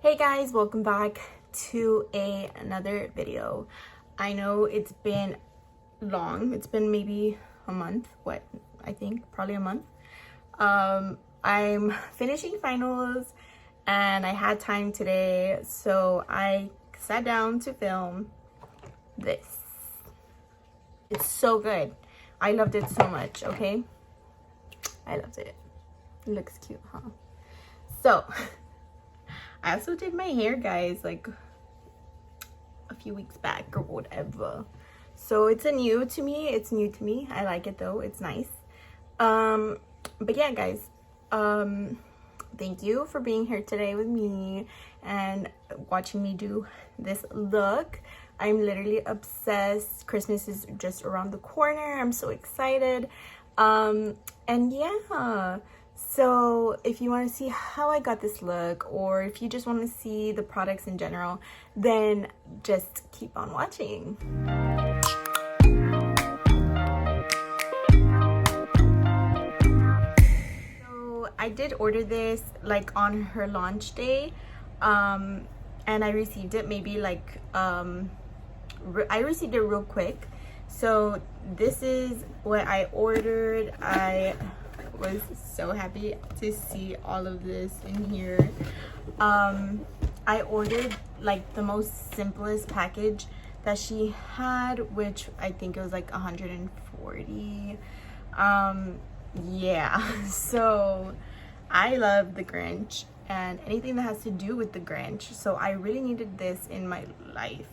Hey guys, welcome back to another video. I know it's been long. It's been maybe a month. I think probably a month. I'm finishing finals and I had time today, so I sat down to film this. It's so good. I loved it so much, okay? I loved it. It looks cute, huh? So I also did my hair, guys, like a few weeks back or whatever. So it's new to me. I like it though. It's nice. But yeah, guys, thank you for being here today with me and watching me do this look. I'm literally obsessed. Christmas is just around the corner. I'm so excited. And yeah. So if you want to see how I got this look, or if you just want to see the products in general, then just keep on watching. So I did order this like on her launch day, and I received it maybe like I received it real quick. So this is what I ordered. I was so happy to see all of this in here. I ordered like the most simplest package that she had, which I think it was like 140. Yeah, so I love the Grinch and anything that has to do with the Grinch, so I really needed this in my life.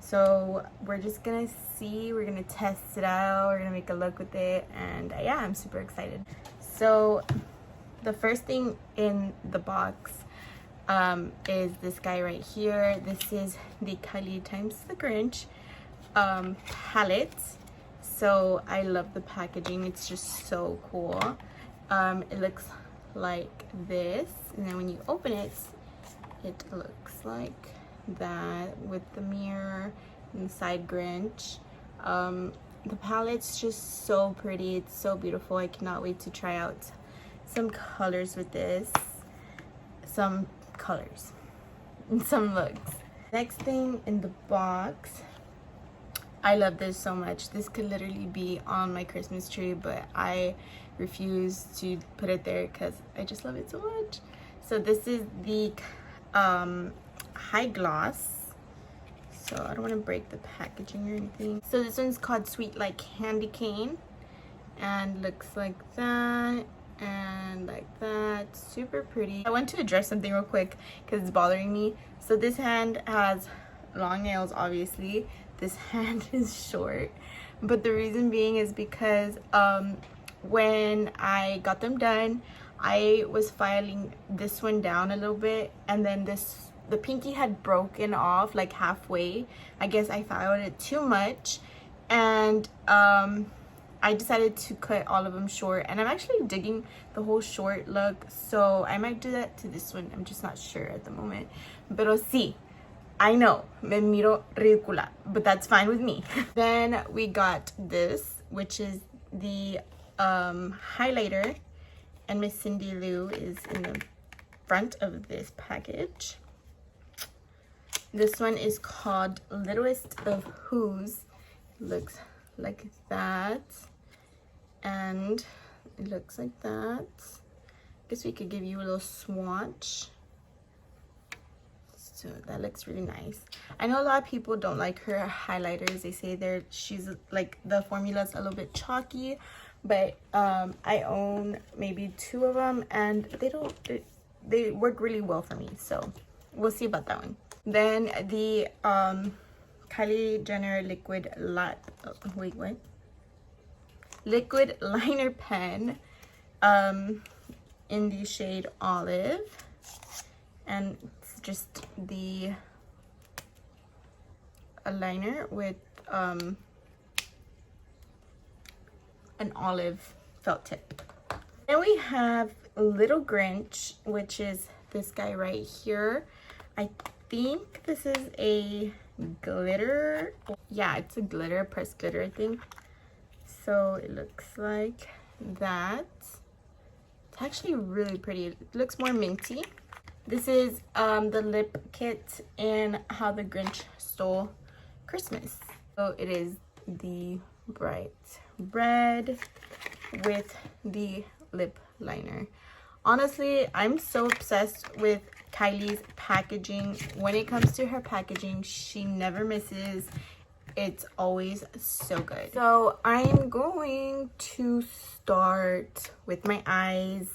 So we're just gonna see, we're gonna test it out, we're gonna make a look with it, and yeah, I'm super excited. So the first thing in the box is this guy right here. This is the Kylie times the Grinch palette. So I love the packaging. It's just so cool. It looks like this, and then when you open it, it looks like that with the mirror inside Grinch. The palette's just so pretty. It's so beautiful. I cannot wait to try out some colors with this. Some colors and some looks. Next thing in the box, I love this so much. This could literally be on my Christmas tree, but I refuse to put it there because I just love it so much. So this is the high gloss. So I don't want to break the packaging or anything. So this one's called Sweet Like Candy Cane, and looks like that and like that. Super pretty. I want to address something real quick because it's bothering me. So this hand has long nails, obviously. This hand is short, but the reason being is because when I got them done, I was filing this one down a little bit, and then the pinky had broken off like halfway. I guess I filed it too much, and I decided to cut all of them short, and I'm actually digging the whole short look, so I might do that to this one. I'm just not sure at the moment, pero sí, I know, me miro ridícula, but that's fine with me. Then we got this, which is the highlighter, and Miss Cindy Lou is in the front of this package. This one is called Littlest of Who's. Looks like that, and it looks like that. I guess we could give you a little swatch. So that looks really nice. I know a lot of people don't like her highlighters. They say she's like, the formula's a little bit chalky, but I own maybe 2 of them, and they work really well for me. So we'll see about that one. Then the Kylie Jenner liquid liquid liner pen in the shade Olive, and it's just the liner with an olive felt tip. Then we have Little Grinch, which is this guy right here. I think this is a glitter. Yeah, it's a glitter, pressed glitter, I think. So it looks like that. It's actually really pretty. It looks more minty. This is the lip kit in How the Grinch Stole Christmas. So it is the bright red with the lip liner. Honestly, I'm so obsessed with Kylie's packaging. When it comes to her packaging, she never misses. It's always so good. So I'm going to start with my eyes.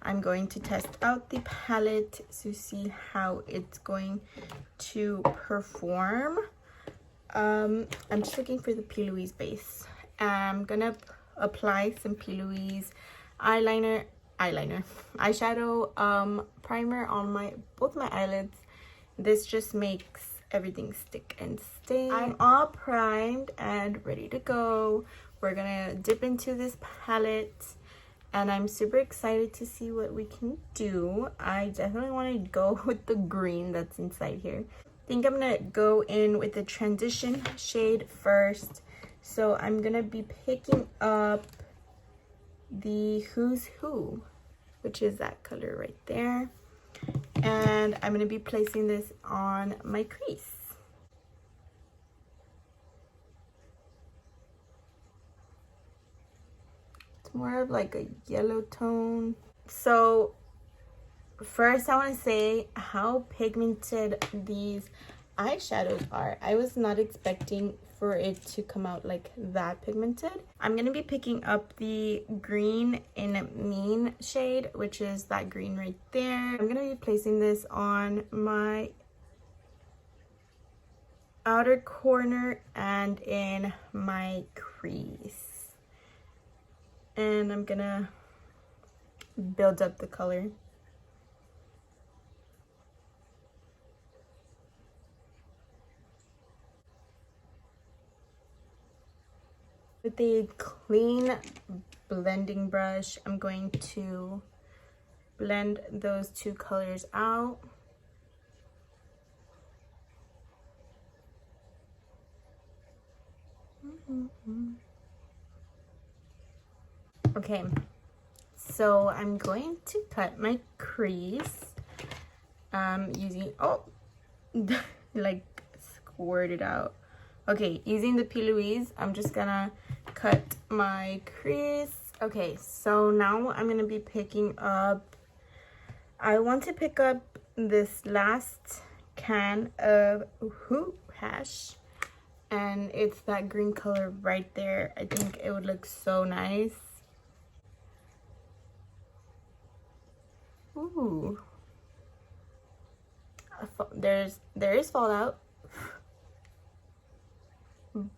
I'm going to test out the palette to see how it's going to perform. I'm just looking for the P. Louise base. I'm gonna apply some P. Louise eyeshadow primer on both my eyelids. This just makes everything stick and stay. I'm all primed and ready to go. We're gonna dip into this palette and I'm super excited to see what we can do. I definitely want to go with the green that's inside here. I think I'm gonna go in with the transition shade first. So I'm gonna be picking up the Who's Who, which is that color right there. And I'm gonna be placing this on my crease. It's more of like a yellow tone. So first I want to say how pigmented these eyeshadows are. I was not expecting for it to come out like that pigmented. I'm gonna be picking up the green in Mean shade, which is that green right there. I'm gonna be placing this on my outer corner and in my crease, and I'm gonna build up the color. With a clean blending brush, I'm going to blend those two colors out. Okay, so I'm going to cut my crease using, like squirted out. Okay, using the P. Louise, I'm just gonna cut my crease. Okay, so now I'm gonna be picking up, I want to pick up this last can of Who Hash, and it's that green color right there. I think it would look so nice. Ooh, there is fallout,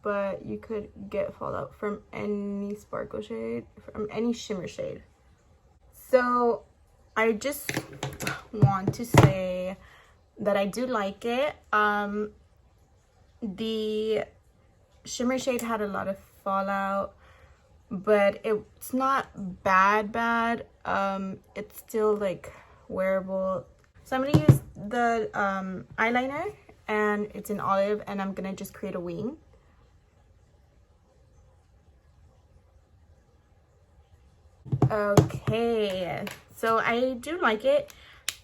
but you could get fallout from any sparkle shade, from any shimmer shade. So I just want to say that I do like it. The shimmer shade had a lot of fallout, but it's not bad. It's still like wearable. So I'm gonna use the eyeliner, and it's in olive, and I'm gonna just create a wing. Okay, so I do like it.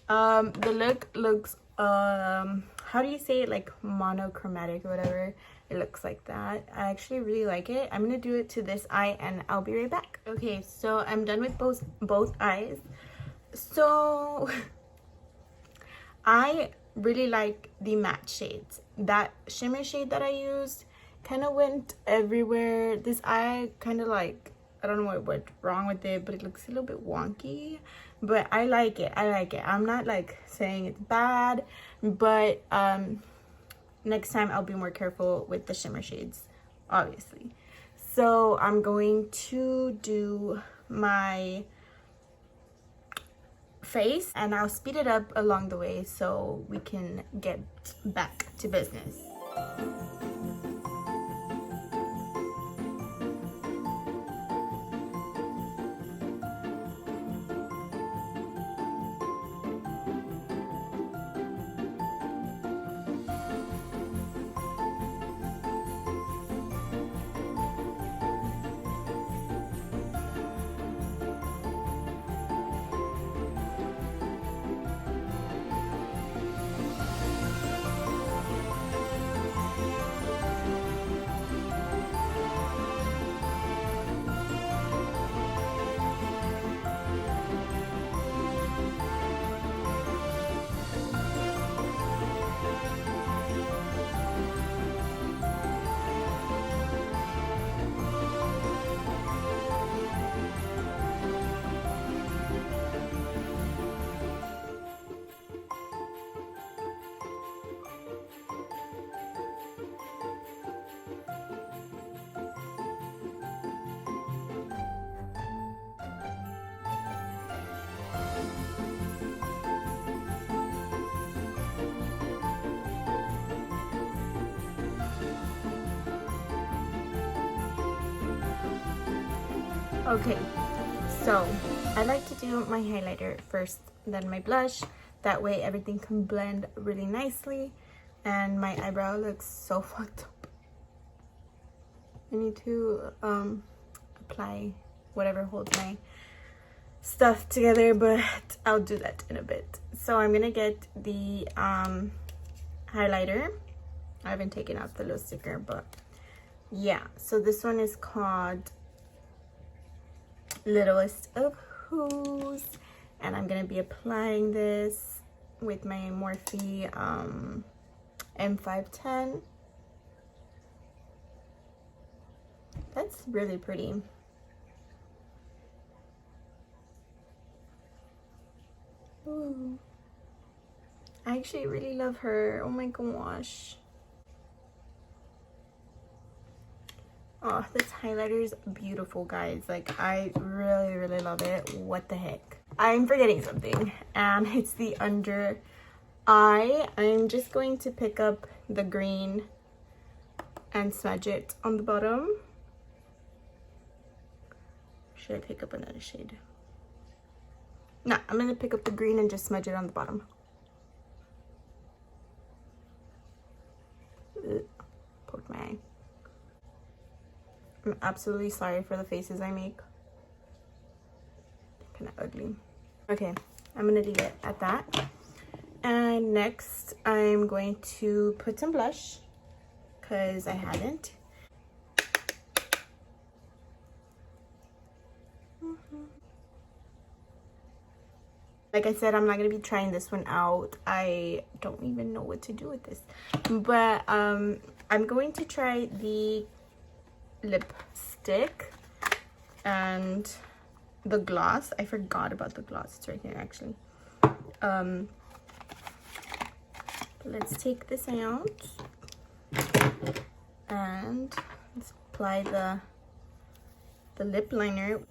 The look looks how do you say it, like monochromatic or whatever. It looks like that. I actually really like it. I'm gonna do it to this eye and I'll be right back. Okay, so I'm done with both eyes. So I really like the matte shades. That shimmer shade that I used kind of went everywhere. This eye kind of like, I don't know what's wrong with it, but it looks a little bit wonky. But I like it. I'm not like saying it's bad, but next time I'll be more careful with the shimmer shades, obviously. So I'm going to do my face and I'll speed it up along the way so we can get back to business. Okay, so I like to do my highlighter first, then my blush. That way everything can blend really nicely and my eyebrow looks so fucked up. I need to apply whatever holds my stuff together, but I'll do that in a bit. So I'm gonna get the highlighter. I haven't taken out the little sticker, but yeah. So this one is called Littlest of Who's, and I'm gonna be applying this with my Morphe M510. That's really pretty. Ooh. I actually really love her. Oh my gosh. Oh, this highlighter is beautiful, guys. Like, I really love it. What the heck? I'm forgetting something, and it's the under eye. I'm just going to pick up the green and smudge it on the bottom. Should I pick up another shade? No, I'm gonna pick up the green and just smudge it on the bottom. Ugh, poked my eye. I'm absolutely sorry for the faces I make. They're kind of ugly. Okay, I'm gonna leave it at that. And next, I'm going to put some blush, because I haven't. Like I said, I'm not gonna be trying this one out. I don't even know what to do with this. But I'm going to try the lipstick and the gloss. I forgot about the gloss. It's right here, actually. Let's take this out and let's apply the lip liner.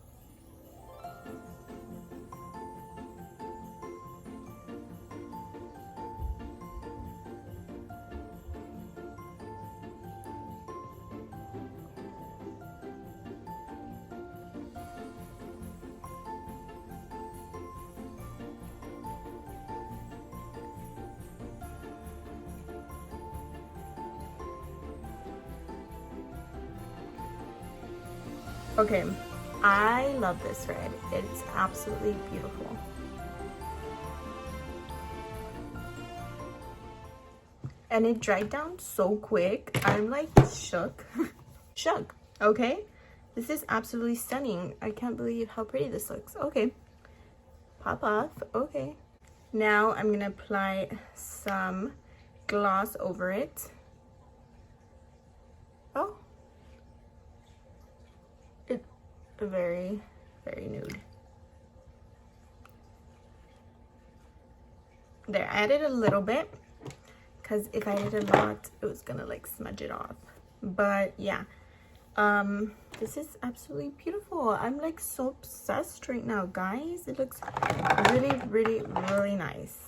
Okay, I love this red. It's absolutely beautiful. And it dried down so quick. I'm like shook. Shook, okay? This is absolutely stunning. I can't believe how pretty this looks. Okay, pop off, okay. Now I'm gonna apply some gloss over it. Oh. Very nude. There, I added a little bit because if I added a lot it was gonna like smudge it off, but yeah, this is absolutely beautiful. I'm like so obsessed right now, guys. It looks really nice.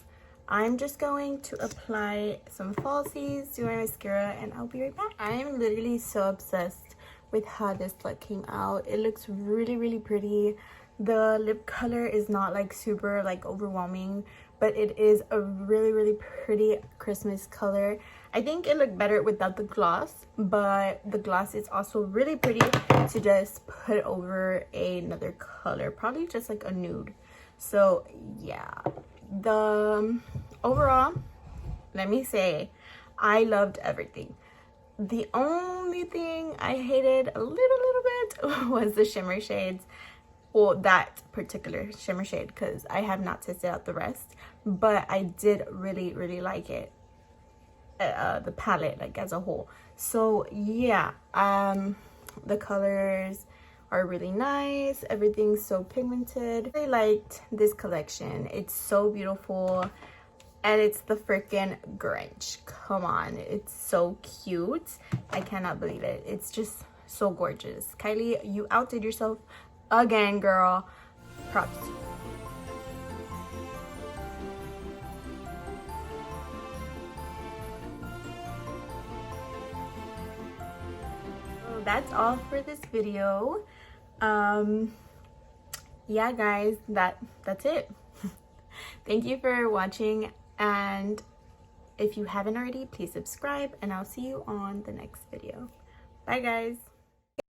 I'm just going to apply some falsies, do my mascara, and I'll be right back. I am literally so obsessed with how this look came out. It looks really pretty. The lip color is not like super like overwhelming, but it is a really pretty Christmas color. I think it looked better without the gloss, but the gloss is also really pretty to just put over another color, probably just like a nude. So yeah, the overall, let me say, I loved everything. The only thing I hated a little bit was the shimmer shades. Well, that particular shimmer shade, because I have not tested out the rest, but I did really like it, the palette like as a whole. So yeah, the colors are really nice. Everything's so pigmented. I liked this collection. It's so beautiful. And it's the freaking Grinch. Come on, it's so cute. I cannot believe it. It's just so gorgeous. Kylie, you outdid yourself again, girl. Props to you. So that's all for this video. Yeah, guys, that's it. Thank you for watching, and if you haven't already, please subscribe, and I'll see you on the next video. Bye, guys.